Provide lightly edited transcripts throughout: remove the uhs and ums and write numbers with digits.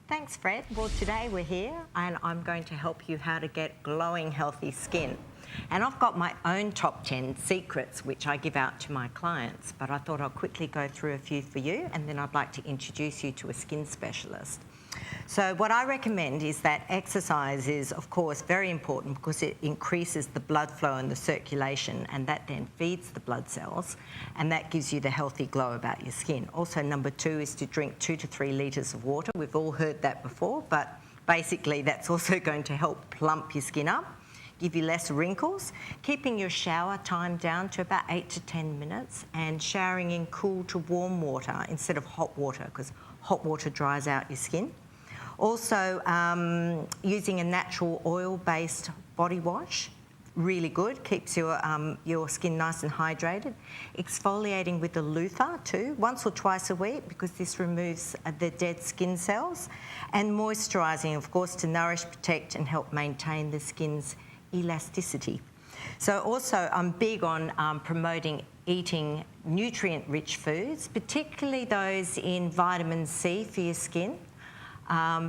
Thanks, Fred. Well, today we're here and I'm going to help you how to get glowing, healthy skin. And I've got my own top 10 secrets which I give out to my clients, but I thought I'll quickly go through a few for you and then I'd like to introduce you to a skin specialist. So what I recommend is that exercise is, of course, very important because it increases the blood flow and the circulation, and that then feeds the blood cells, and that gives you the healthy glow about your skin. Also, number 2 is to drink 2 to 3 litres of water. We've all heard that before, but basically that's also going to help plump your skin up, give you less wrinkles, keeping your shower time down to about 8 to 10 minutes, and showering in cool to warm water instead of hot water, because hot water dries out your skin. Also, using a natural oil-based body wash, really good, keeps your skin nice and hydrated. Exfoliating with a loofah too, once or twice a week, because this removes the dead skin cells. And moisturising, of course, to nourish, protect and help maintain the skin's elasticity. So also, I'm big on promoting eating nutrient-rich foods, particularly those in vitamin C for your skin.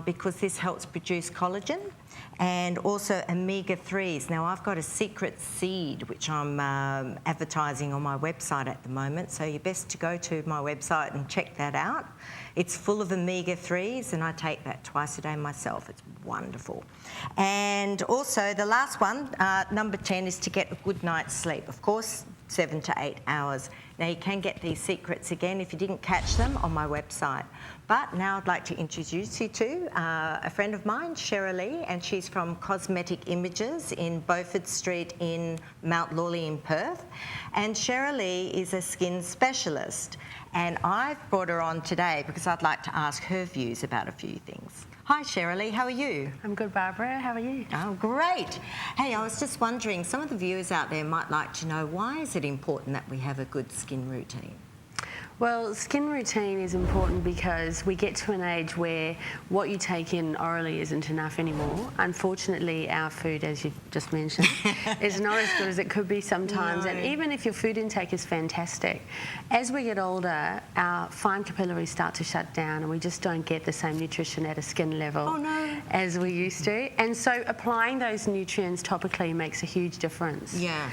Because this helps produce collagen, and also omega-3s. Now, I've got a secret seed which I'm advertising on my website at the moment, so you're best to go to my website and check that out. It's full of omega-3s and I take that twice a day myself. It's wonderful. And also the last one, number 10, is to get a good night's sleep. Of course, 7 to 8 hours. Now, you can get these secrets again if you didn't catch them on my website. But now I'd like to introduce you to a friend of mine, Sheralee, and she's from Cosmetic Images in Beaufort Street in Mount Lawley in Perth. And Sheralee is a skin specialist. And I've brought her on today because I'd like to ask her views about a few things. Hi, Sheralee, how are you? I'm good, Barbara. How are you? Oh, great. Hey, I was just wondering, some of the viewers out there might like to know, why is it important that we have a good skin routine? Well, skin routine is important because we get to an age where what you take in orally isn't enough anymore. Unfortunately, our food, as you've just mentioned, is not as good as it could be sometimes. No. And even if your food intake is fantastic, as we get older, our fine capillaries start to shut down and we just don't get the same nutrition at a skin level as we used to. And so applying those nutrients topically makes a huge difference. Yeah.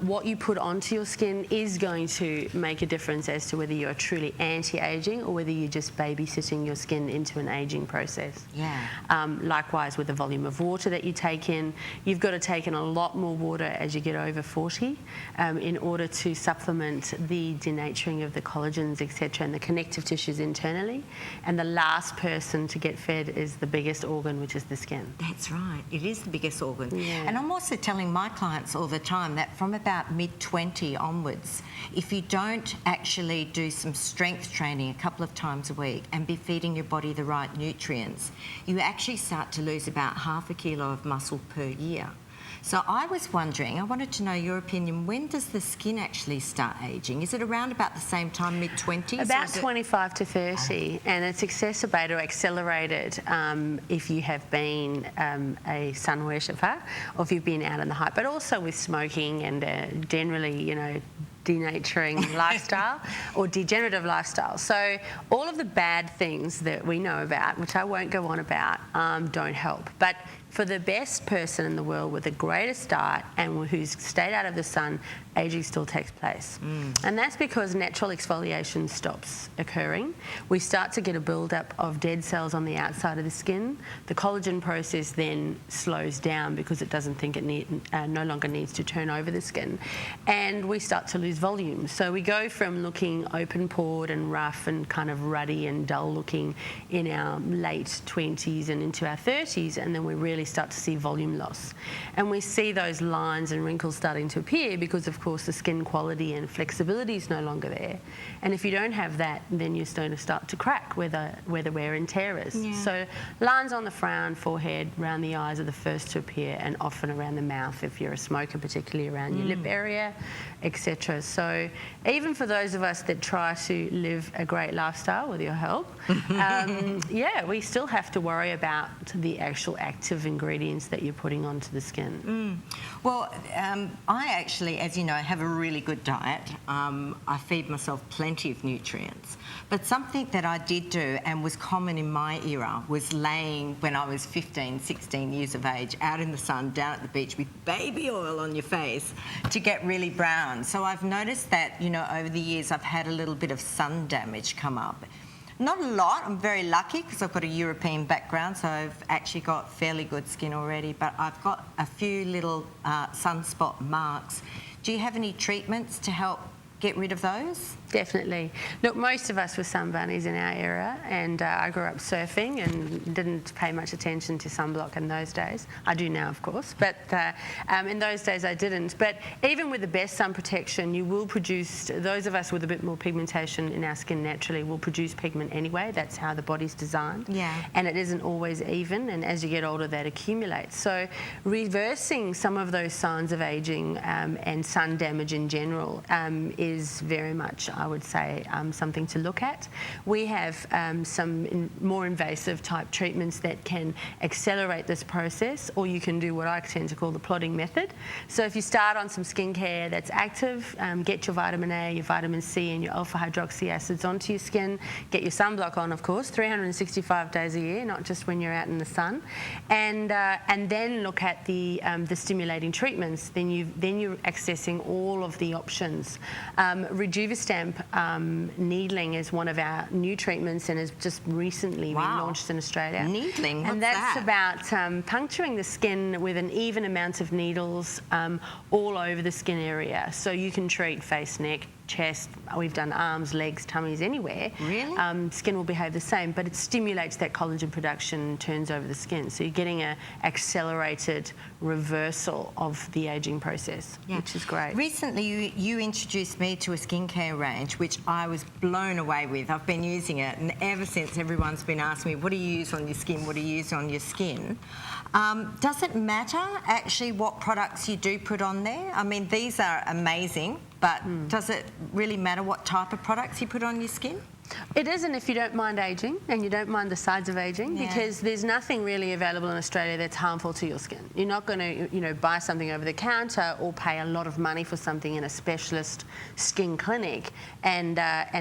What you put onto your skin is going to make a difference as to whether you're truly anti-aging or whether you're just babysitting your skin into an aging process. Yeah. Likewise with the volume of water that you take in, you've got to take in a lot more water as you get over 40 in order to supplement the denaturing of the collagens, etc., and the connective tissues internally. And the last person to get fed is the biggest organ, which is the skin. That's right. It is the biggest organ. Yeah. And I'm also telling my clients all the time that from about mid-20 onwards, if you don't actually do some strength training a couple of times a week and be feeding your body the right nutrients, you actually start to lose about ½ a kilo of muscle per year. So I was wondering, I wanted to know your opinion, when does the skin actually start ageing? Is it around about the same time, mid-20s? About 25 to 30, and it's exacerbated or accelerated if you have been a sun worshipper or if you've been out in the height, but also with smoking and generally, you know, denaturing lifestyle or degenerative lifestyle. So all of the bad things that we know about, which I won't go on about, don't help. But for the best person in the world with the greatest diet and who's stayed out of the sun, aging still takes place. And that's because natural exfoliation stops occurring. We start to get a build-up of dead cells on the outside of the skin. The collagen process then slows down because it doesn't think it no longer needs to turn over the skin. And we start to lose volume. So we go from looking open-pored and rough and kind of ruddy and dull-looking in our late 20s and into our 30s, and then we really start to see volume loss. And we see those lines and wrinkles starting to appear because, of course, the skin quality and flexibility is no longer there. And if you don't have that, then you're going to start to crack where the wear and tear is. Yeah. So lines on the frown, forehead, around the eyes are the first to appear, and often around the mouth if you're a smoker, particularly around your lip area, etc. So even for those of us that try to live a great lifestyle with your help, yeah, we still have to worry about the actual active ingredients that you're putting onto the skin. Well, I actually, as you know, have a really good diet. I feed myself plenty of nutrients. But something that I did do and was common in my era was laying, when I was 15, 16 years of age, out in the sun, down at the beach with baby oil on your face to get really brown. So I've noticed that, you know, over the years I've had a little bit of sun damage come up. Not a lot. I'm very lucky because I've got a European background, so I've actually got fairly good skin already, but I've got a few little sunspot marks. Do you have any treatments to help get rid of those? Definitely. Look, most of us were sun bunnies in our era, and I grew up surfing and didn't pay much attention to sunblock in those days. I do now, of course, but in those days I didn't. But even with the best sun protection, you will produce, those of us with a bit more pigmentation in our skin naturally will produce pigment anyway. That's how the body's designed. Yeah. And it isn't always even, and as you get older that accumulates. So reversing some of those signs of aging and sun damage in general is very much, I would say, something to look at. We have some more invasive type treatments that can accelerate this process, or you can do what I tend to call the plodding method. So if you start on some skincare that's active, get your vitamin A, your vitamin C and your alpha hydroxy acids onto your skin, get your sunblock on, of course, 365 days a year, not just when you're out in the sun, and then look at the stimulating treatments. Then you're accessing all of the options. Rejuvastamp needling is one of our new treatments and has just recently been launched in Australia. Needling? What's and that's that? about puncturing the skin with an even amount of needles all over the skin area. So you can treat face, neck, chest, we've done arms, legs, tummies, anywhere. Really? Skin will behave the same, but it stimulates that collagen production, turns over the skin. So you're getting an accelerated reversal of the aging process, which is great. Recently, you introduced me to a skincare range, which I was blown away with. I've been using it, and ever since everyone's been asking me, what do you use on your skin? What do you use on your skin? Does it matter, actually, what products you do put on there? I mean, these are amazing, but does it really matter what type of products you put on your skin? It isn't if you don't mind aging and you don't mind the sides of aging, because there's nothing really available in Australia that's harmful to your skin. You're not going to, you know, buy something over the counter or pay a lot of money for something in a specialist skin clinic and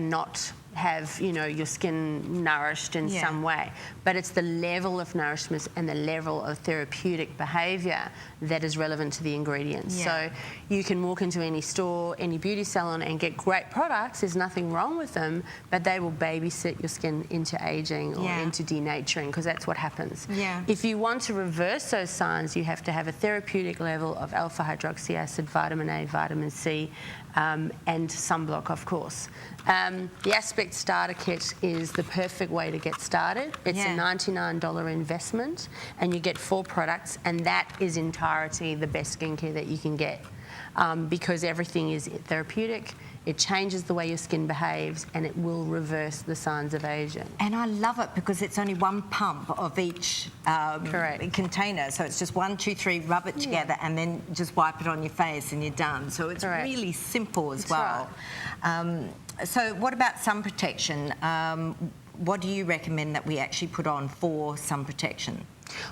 not have, you know, your skin nourished in some way. But it's the level of nourishment and the level of therapeutic behaviour that is relevant to the ingredients. So you can walk into any store, any beauty salon and get great products. There's nothing wrong with them, but they will babysit your skin into aging or into denaturing, because that's what happens. If you want to reverse those signs, you have to have a therapeutic level of alpha hydroxy acid, vitamin A, vitamin C, and sunblock, of course. The Aspect Starter Kit is the perfect way to get started. It's a $99 investment, and you get 4 products, and that is entirety the best skincare that you can get, because everything is therapeutic. It changes the way your skin behaves, and it will reverse the signs of aging. And I love it because it's only one pump of each container. So it's just 1, 2, 3, rub it together and then just wipe it on your face and you're done. So it's really simple as well. So what about sun protection? What do you recommend that we actually put on for sun protection?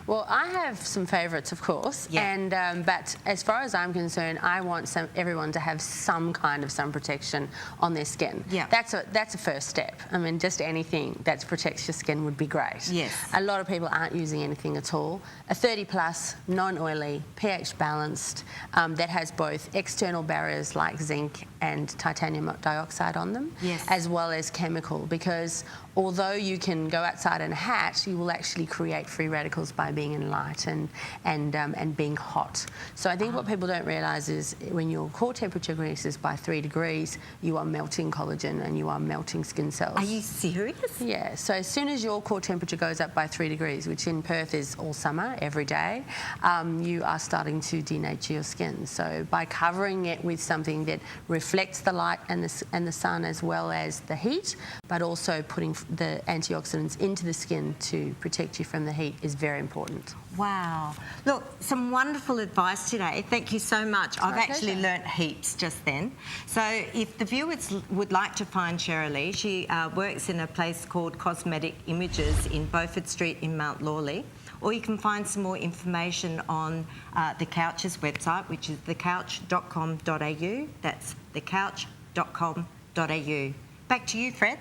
Well, I have some favourites, of course, and but as far as I'm concerned, I want everyone to have some kind of sun protection on their skin. That's a first step. I mean, just anything that protects your skin would be great. A lot of people aren't using anything at all. A 30+, non-oily, pH balanced, that has both external barriers like zinc and titanium dioxide on them, as well as chemical, because although you can go outside in a hat, you will actually create free radicals by being in light and being hot. So I think what people don't realise is when your core temperature increases by 3 degrees, you are melting collagen and you are melting skin cells. Are you serious? Yeah. So as soon as your core temperature goes up by 3 degrees, which in Perth is all summer, every day, you are starting to denature your skin. So by covering it with something that reflects the light and the sun as well as the heat, but also putting the antioxidants into the skin to protect you from the heat is very important. Wow. Look, some wonderful advice today. Thank you so much. I've actually learnt heaps just then. So if the viewers would like to find Sherilee, she works in a place called Cosmetic Images in Beaufort Street in Mount Lawley, or you can find some more information on The Couch's website, which is thecouch.com.au. That's thecouch.com.au. Back to you, Fred.